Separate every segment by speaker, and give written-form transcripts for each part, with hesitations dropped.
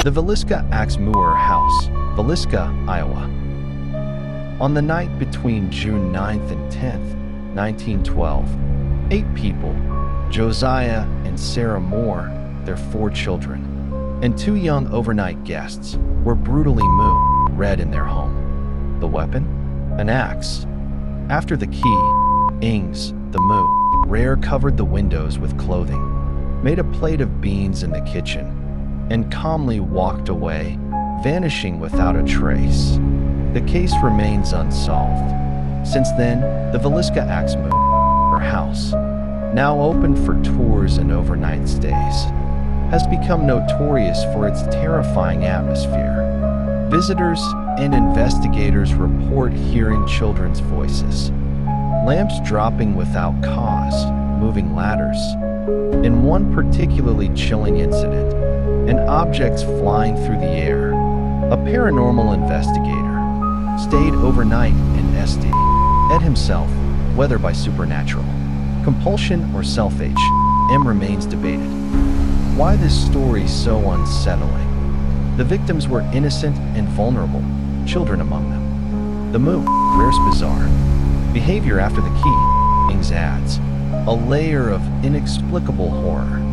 Speaker 1: The Villisca Axe-Moor House, Villisca, Iowa. On the night between June 9th and 10th, 1912, 8 people, Josiah and Sarah Moore, their 4 children, and 2 young overnight guests, were brutally murdered in their home. The weapon? An axe. After the key, Ings, the murderer, covered the windows with clothing, made a plate of beans in the kitchen, and calmly walked away, vanishing without a trace. The case remains unsolved. Since then, the Villisca Axe-Moor House, now open for tours and overnight stays, has become notorious for its terrifying atmosphere. Visitors and investigators report hearing children's voices, lamps dropping without cause, moving ladders. In one particularly chilling incident, and objects flying through the air, a paranormal investigator stayed overnight in Ed himself, whether by supernatural compulsion or self-HM remains debated. Why this story so unsettling? The victims were innocent and vulnerable, children among them. The murderer's bizarre behavior after the key, Ings adds, a layer of inexplicable horror.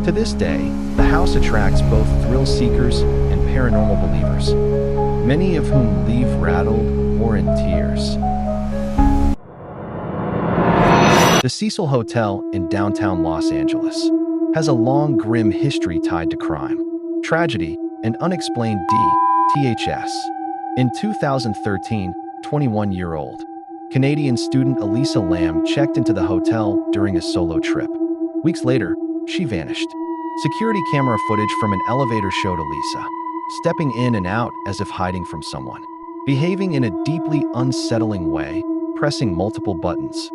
Speaker 1: To this day, the house attracts both thrill seekers and paranormal believers, many of whom leave rattled or in tears. The Cecil Hotel in downtown Los Angeles has a long, grim history tied to crime, tragedy, and unexplained DTHS. In 2013, 21-year-old Canadian student Elisa Lam checked into the hotel during a solo trip. Weeks later, she vanished. Security camera footage from an elevator showed Elisa stepping in and out as if hiding from someone, behaving in a deeply unsettling way, pressing multiple buttons,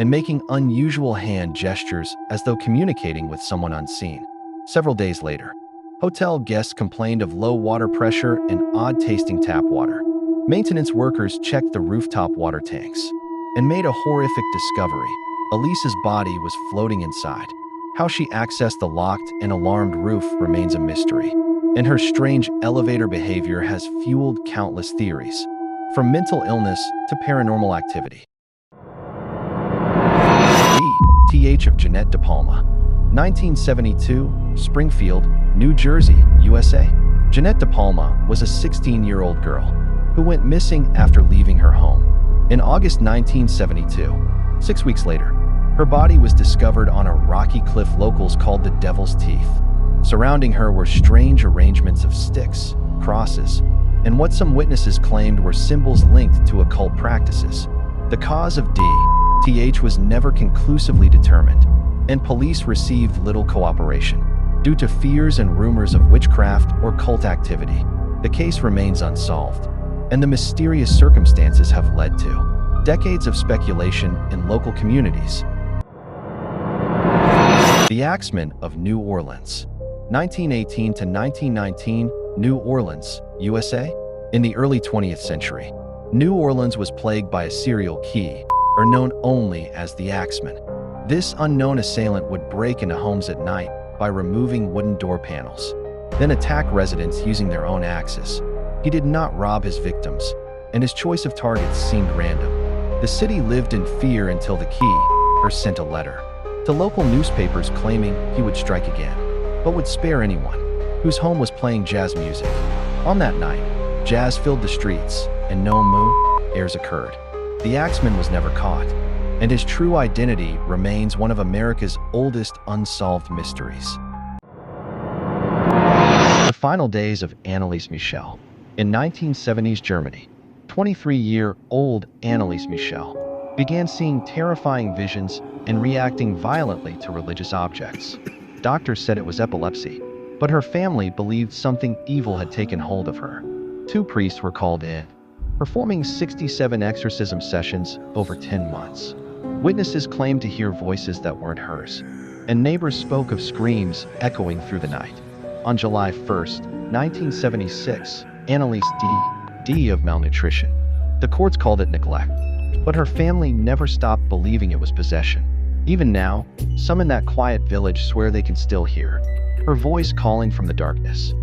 Speaker 1: and making unusual hand gestures as though communicating with someone unseen. Several days later, hotel guests complained of low water pressure and odd-tasting tap water. Maintenance workers checked the rooftop water tanks and made a horrific discovery. Elisa's body was floating inside. How she accessed the locked and alarmed roof remains a mystery, and her strange elevator behavior has fueled countless theories, from mental illness to paranormal activity. DTH of Jeanette De Palma, 1972, Springfield, New Jersey, USA. Jeanette De Palma was a 16-year-old girl who went missing after leaving her home. In August 1972, 6 weeks later, her body was discovered on a rocky cliff locals called the Devil's Teeth. Surrounding her were strange arrangements of sticks, crosses, and what some witnesses claimed were symbols linked to occult practices. The cause of DTH was never conclusively determined, and police received little cooperation due to fears and rumors of witchcraft or cult activity. The case remains unsolved, and the mysterious circumstances have led to decades of speculation in local communities. The Axemen of New Orleans, 1918 to 1919, New Orleans, USA. In the early 20th century, New Orleans was plagued by a serial killer, known only as the Axeman. This unknown assailant would break into homes at night by removing wooden door panels, then attack residents using their own axes. He did not rob his victims, and his choice of targets seemed random. The city lived in fear until the killer sent a letter to local newspapers claiming he would strike again, but would spare anyone whose home was playing jazz music. On that night, jazz filled the streets, and no murders occurred. The Axeman was never caught, and his true identity remains one of America's oldest unsolved mysteries. The final days of Anneliese Michel. In 1970s Germany, 23-year-old Anneliese Michel began seeing terrifying visions and reacting violently to religious objects. Doctors said it was epilepsy, but her family believed something evil had taken hold of her. 2 priests were called in, performing 67 exorcism sessions over 10 months. Witnesses claimed to hear voices that weren't hers, and neighbors spoke of screams echoing through the night. On July 1st, 1976, Anneliese died of malnutrition. The courts called it neglect, but her family never stopped believing it was possession. Even now, some in that quiet village swear they can still hear her voice calling from the darkness.